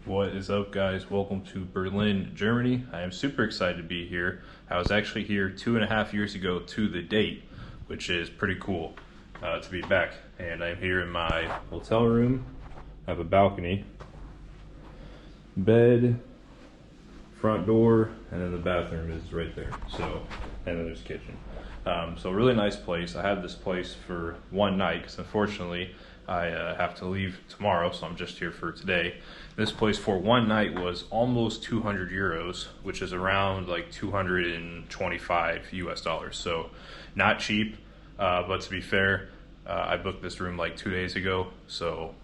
What is up, guys? Welcome to Berlin, Germany. I am super excited to be here. I was actually here 2.5 years ago to the date, which is pretty cool to be back. And I'm here in my hotel room. I have a balcony, bed, front door, and then the bathroom is right there. So, and then there's the kitchen. So really nice place. I have this place for one night because unfortunately I have to leave tomorrow, so I'm just here for today. This place for one night was almost 200 euros, which is around like 225 US dollars. So not cheap, but to be fair, I booked this room like 2 days ago, so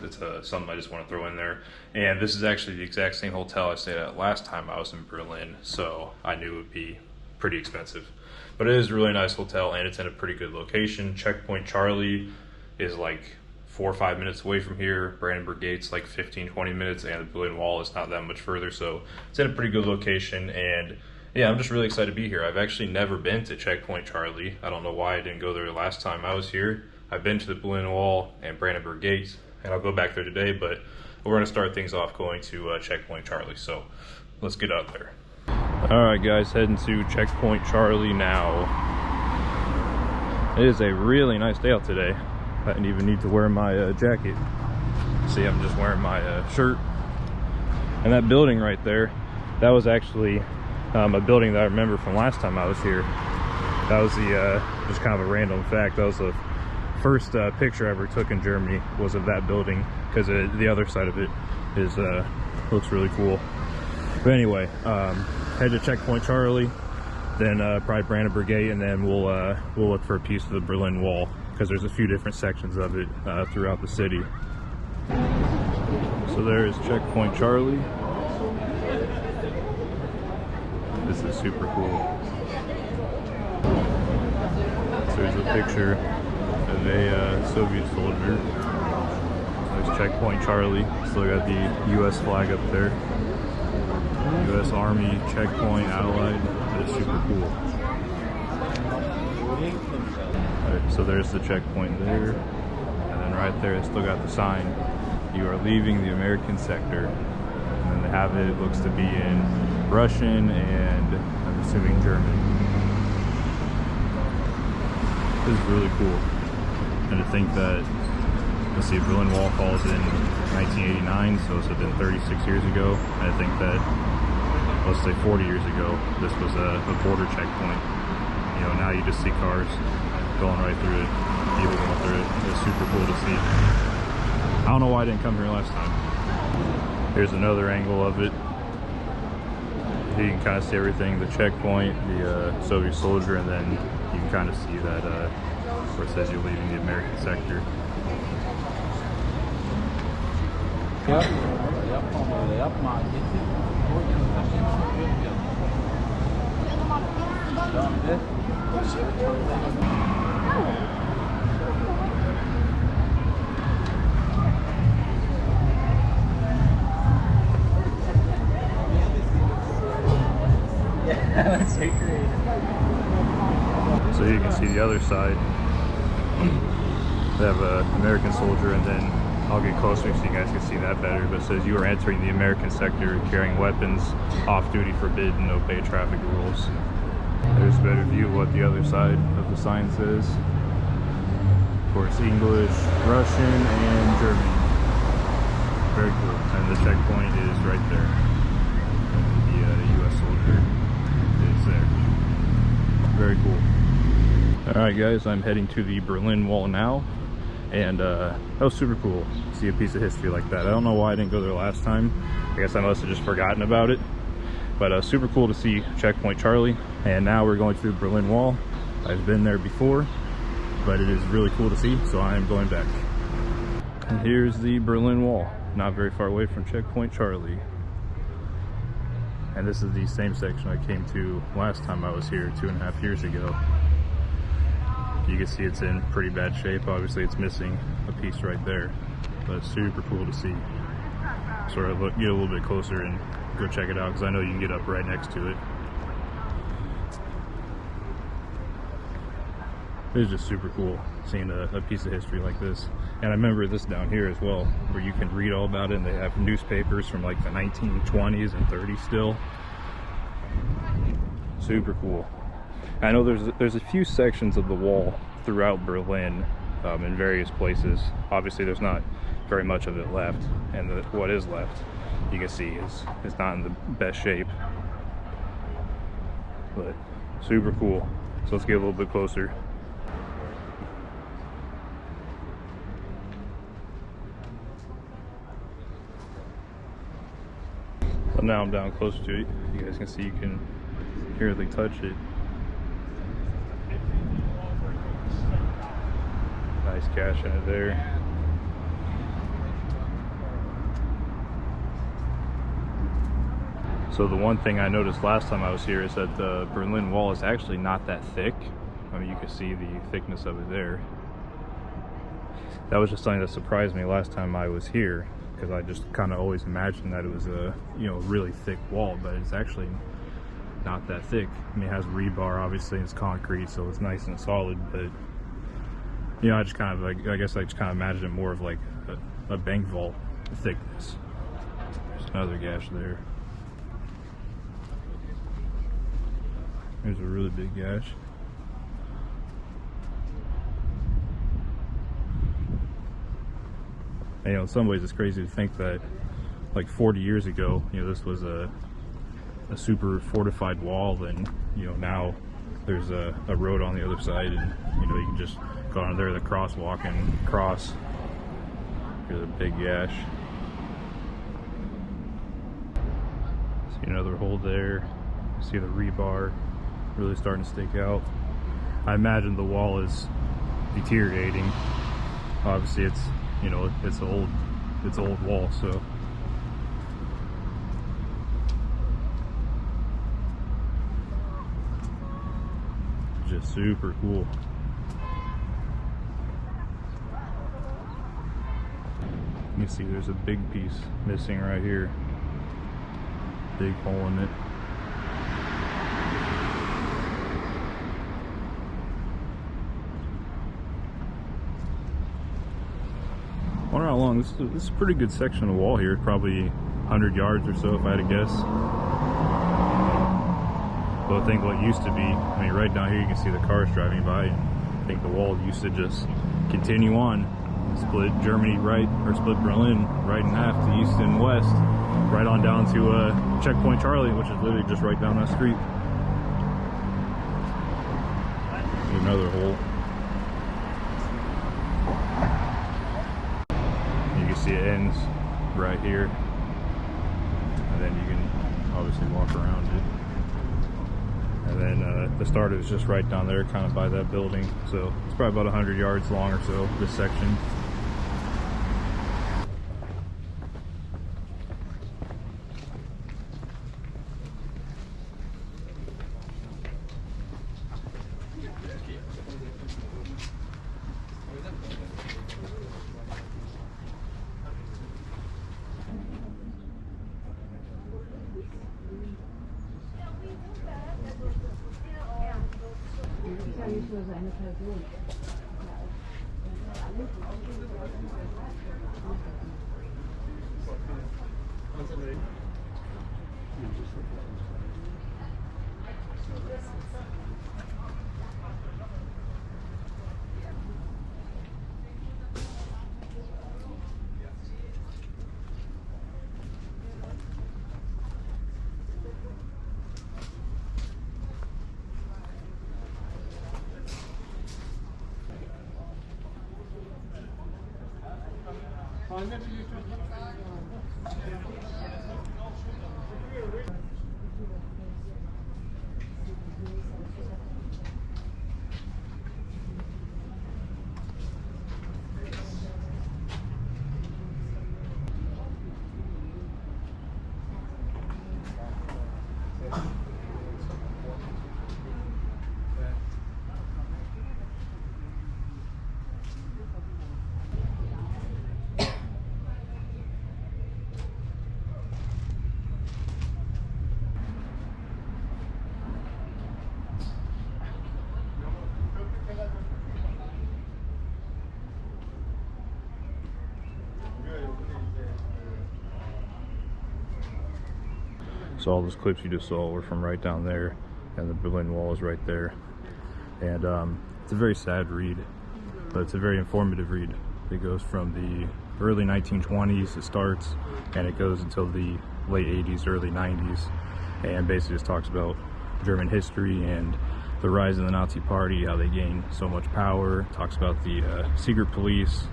it's something I just want to throw in there. And this is actually the exact same hotel I stayed at last time I was in Berlin, so I knew it would be pretty expensive. But it is a really nice hotel, and it's in a pretty good location. Checkpoint Charlie is like 4 or 5 minutes away from here. Brandenburg Gate's like 15-20 minutes, and the Berlin Wall is not that much further, so it's in a pretty good location. And yeah, I'm just really excited to be here. I've actually never been to Checkpoint Charlie. I don't know why I didn't go there last time I was here. I've been to the Berlin Wall and Brandenburg Gate, and I'll go back there today, but we're gonna start things off going to Checkpoint Charlie, so let's get out there. All right, guys, heading to Checkpoint Charlie now. It is a really nice day out today. I didn't even need to wear my jacket. See, I'm just wearing my shirt. And that building right there, that was actually a building that I remember from last time I was here. That was the, just kind of a random fact, that was the first picture I ever took in Germany was of that building, because the other side of it is looks really cool. But anyway, head to Checkpoint Charlie, then probably Brandenburg Gate, and then we'll look for a piece of the Berlin Wall, because there's a few different sections of it throughout the city. So there is Checkpoint Charlie. This is super cool. So there's a picture of a Soviet soldier. There's Checkpoint Charlie. Still got the US flag up there. US Army, Checkpoint, Allied. That is super cool. Alright, so there's the checkpoint there. And then right there, it's still got the sign, "You are leaving the American sector." And then they have it looks to be in Russian and I'm assuming German. This is really cool. And to think that, let's see, Berlin Wall falls in 1989, so it's been 36 years ago. And I think that, let's say 40 years ago, this was a border checkpoint. You know, now you just see cars going right through it, people going through it. It's super cool to see. I don't know why I didn't come here last time. Here's another angle of it. You can kind of see everything, the checkpoint, the Soviet soldier, and then you can kind of see that where it says you're leaving the American sector. That's so great. So you can see the other side. They have an American soldier, and then I'll get closer so you guys can see that better, but it says you are entering the American sector carrying weapons, off duty forbidden, obey traffic rules. There's a better view of what the other side of the sign says. Of course, English, Russian, and German. Very cool. And the checkpoint is right there. And the US soldier is there. Very cool. Alright guys, I'm heading to the Berlin Wall now. And that was super cool to see a piece of history like that. I don't know why I didn't go there last time. I guess I must have just forgotten about it. But super cool to see Checkpoint Charlie. And now we're going to the Berlin Wall. I've been there before, but it is really cool to see, so I am going back. And here's the Berlin Wall, not very far away from Checkpoint Charlie. And this is the same section I came to last time I was here 2.5 years ago. You can see it's in pretty bad shape. Obviously it's missing a piece right there, but it's super cool to see. Sort of get a little bit closer and go check it out, because I know you can get up right next to it. It was just super cool seeing a piece of history like this. And I remember this down here as well, where you can read all about it, and they have newspapers from like the 1920s and 30s still. Super cool. I know there's a few sections of the wall throughout Berlin, in various places. Obviously there's not very much of it left, and what is left, you can see is not in the best shape. But super cool. So let's get a little bit closer. So now I'm down close to it. You guys can see, you can barely touch it. Nice cache in it there. So the one thing I noticed last time I was here is that the Berlin Wall is actually not that thick. I mean, you can see the thickness of it there. That was just something that surprised me last time I was here, because I just kind of always imagined that it was a, you know, really thick wall, but it's actually not that thick. I mean, it has rebar, obviously, it's concrete, so it's nice and solid, but you know, I just kind of, like, I guess I just kind of imagined it more of like a bank vault thickness. There's another gash there. There's a really big gash. And, you know, in some ways it's crazy to think that like 40 years ago, you know, this was a super fortified wall, and you know, now there's a road on the other side, and you know, you can just go on there, the crosswalk, and cross. Here's a big gash. See another hole there. See the rebar really starting to stick out. I imagine the wall is deteriorating. Obviously it's, you know, it's old wall, so just super cool. You can see there's a big piece missing right here. Big hole in it. I wonder how long this is a pretty good section of wall here, probably 100 yards or so if I had to guess. But I think what used to be, I mean, right down here you can see the cars driving by, and I think the wall used to just continue on, split Germany right, or split Berlin right in half to east and west, right on down to Checkpoint Charlie, which is literally just right down that street. There's another hole. You can see it ends right here, and then you can obviously walk around it. And then the start is just right down there, kind of by that building. So it's probably about 100 yards long or so, this section. So all those clips you just saw were from right down there, and the Berlin Wall is right there. And it's a very sad read, but it's a very informative read. It goes from the early 1920s, it starts, and it goes until the late 80s, early 90s, and basically just talks about German history and the rise of the Nazi Party, how they gained so much power. Talks about the secret police.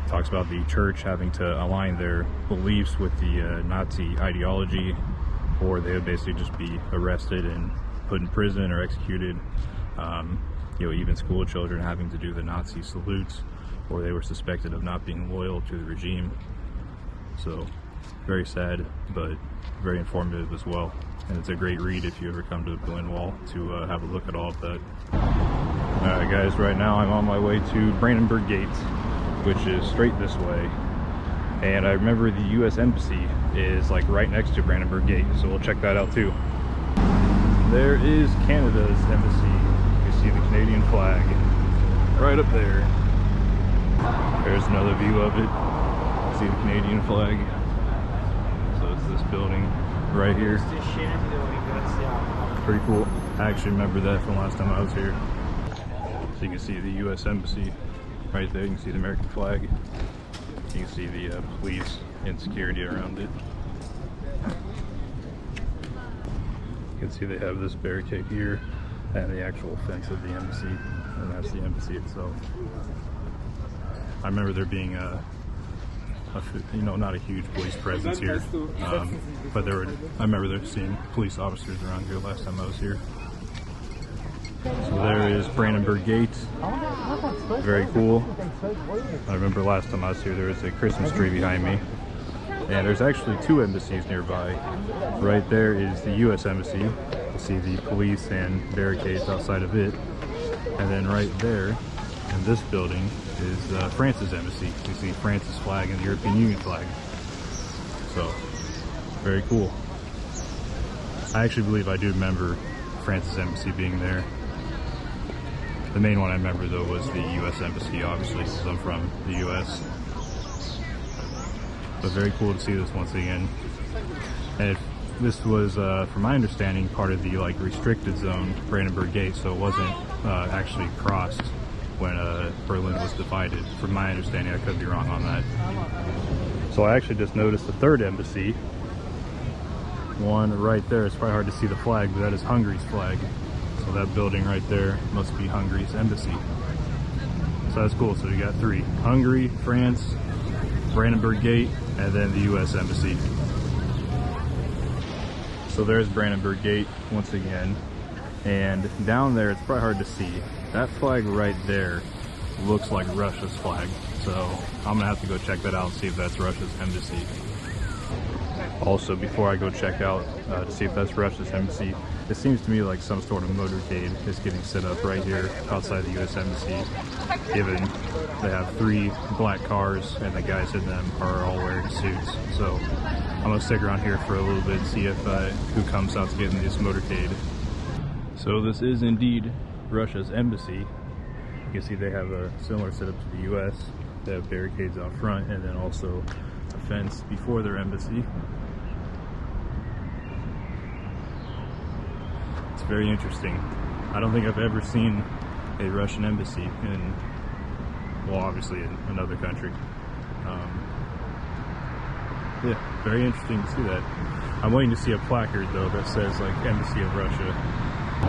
Talks about the church having to align their beliefs with the Nazi ideology, or they would basically just be arrested and put in prison or executed. You know, even school children having to do the Nazi salutes, or they were suspected of not being loyal to the regime. So very sad, but very informative as well. And it's a great read if you ever come to the Berlin Wall to have a look at all of that. Alright guys, right now I'm on my way to Brandenburg Gate, which is straight this way. And I remember the US Embassy is like right next to Brandenburg Gate, so we'll check that out too. There is Canada's embassy. You see the Canadian flag right up there. There's another view of it. See the Canadian flag. So it's this building right here. Pretty cool. I actually remember that from last time I was here. So you can see the US Embassy right there. You can see the American flag. You can see the police and security around it. You can see they have this barricade here and the actual fence of the embassy, and that's the embassy itself. I remember there being you know, not a huge police presence here, but I remember there seeing police officers around here last time I was here. So there is Brandenburg Gate. Very cool. I remember last time I was here there was a Christmas tree behind me. And there's actually two embassies nearby. Right there is the US Embassy. You see the police and barricades outside of it. And then right there in this building is France's embassy. You see France's flag and the European Union flag. So, very cool. I actually believe I do remember France's embassy being there. The main one I remember though was the US Embassy, obviously, since I'm from the US. But very cool to see this once again. And this was, from my understanding, part of the like restricted zone, Brandenburg Gate, so it wasn't actually crossed when Berlin was divided. From my understanding, I could be wrong on that. So I actually just noticed the third embassy, one right there. It's probably hard to see the flag, but that is Hungary's flag. So that building right there must be Hungary's embassy. So that's cool. So we got three: Hungary, France, Brandenburg Gate, and then the US Embassy. So there's Brandenburg Gate once again. And down there, it's probably hard to see. That flag right there looks like Russia's flag. So I'm gonna have to go check that out and see if that's Russia's embassy. Also, before I go check out to see if that's Russia's embassy, it seems to me like some sort of motorcade is getting set up right here outside the US Embassy, given they have 3 black cars and the guys in them are all wearing suits. So I'm gonna stick around here for a little bit and see if who comes out to get in this motorcade. So this is indeed Russia's embassy. You can see they have a similar setup to the US. They have barricades out front and then also a fence before their embassy. It's very interesting. I don't think I've ever seen a Russian embassy in, well, obviously in another country. Yeah, very interesting to see that. I'm waiting to see a placard though that says like Embassy of Russia.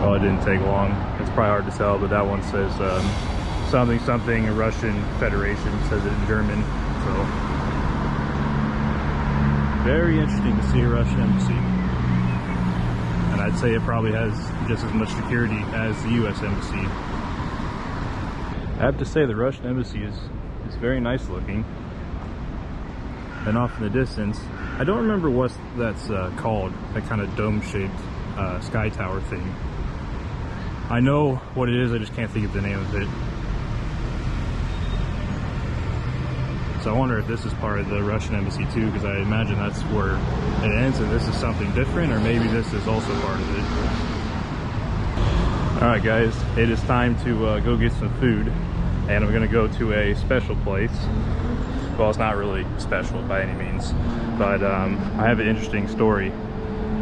Oh, it didn't take long. It's probably hard to tell, but that one says something something Russian Federation, says it in German. So very interesting to see a Russian embassy. And I'd say it probably has just as much security as the US Embassy. I have to say the Russian Embassy is very nice looking. And off in the distance, I don't remember what that's called, that kind of dome-shaped sky tower thing. I know what it is, I just can't think of the name of it. So I wonder if this is part of the Russian embassy too, because I imagine that's where it ends and this is something different, or maybe this is also part of it. Alright guys, it is time to go get some food, and I'm going to go to a special place. Well, it's not really special by any means, but I have an interesting story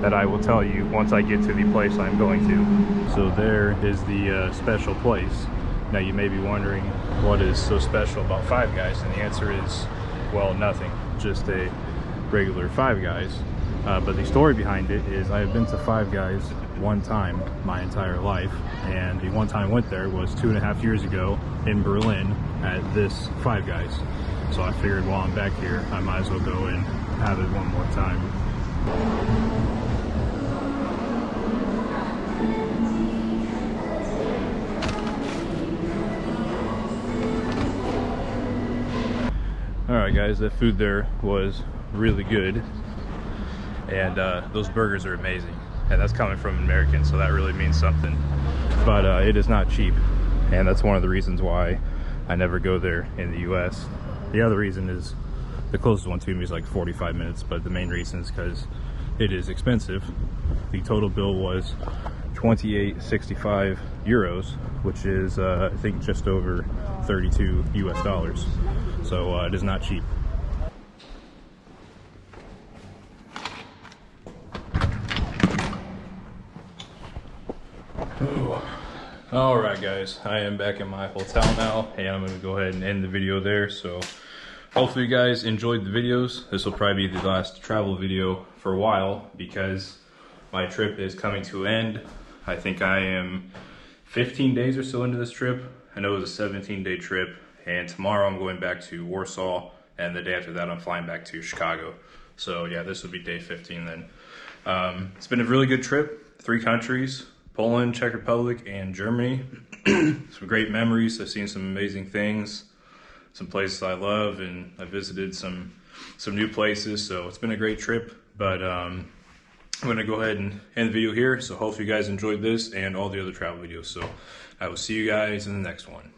that I will tell you once I get to the place I'm going to. So there is the special place. Now you may be wondering what is so special about Five Guys, and the answer is, well, nothing, just a regular Five Guys. But the story behind it is I have been to Five Guys one time my entire life, and the one time I went there was 2.5 years ago in Berlin at this Five Guys. So I figured while I'm back here, I might as well go and have it one more time. Alright guys, the food there was really good, and those burgers are amazing, and that's coming from an American, so that really means something. But it is not cheap, and that's one of the reasons why I never go there in the US. The other reason is the closest one to me is like 45 minutes, but the main reason is because it is expensive. The total bill was 28.65 euros, which is I think just over 32 US dollars. So it is not cheap. All right guys, I am back in my hotel now, and I'm gonna go ahead and end the video there. So hopefully you guys enjoyed the videos. This will probably be the last travel video for a while because my trip is coming to an end. I think I am 15 days or so into this trip. I know it was a 17-day trip, and tomorrow I'm going back to Warsaw, and the day after that I'm flying back to Chicago. So yeah, this will be day 15 then. It's been a really good trip. 3 countries, Poland, Czech Republic, and Germany. Some great memories. I've seen some amazing things, some places I love, and I visited some new places. So it's been a great trip, but I'm gonna go ahead and end the video here. So hopefully you guys enjoyed this and all the other travel videos. So I will see you guys in the next one.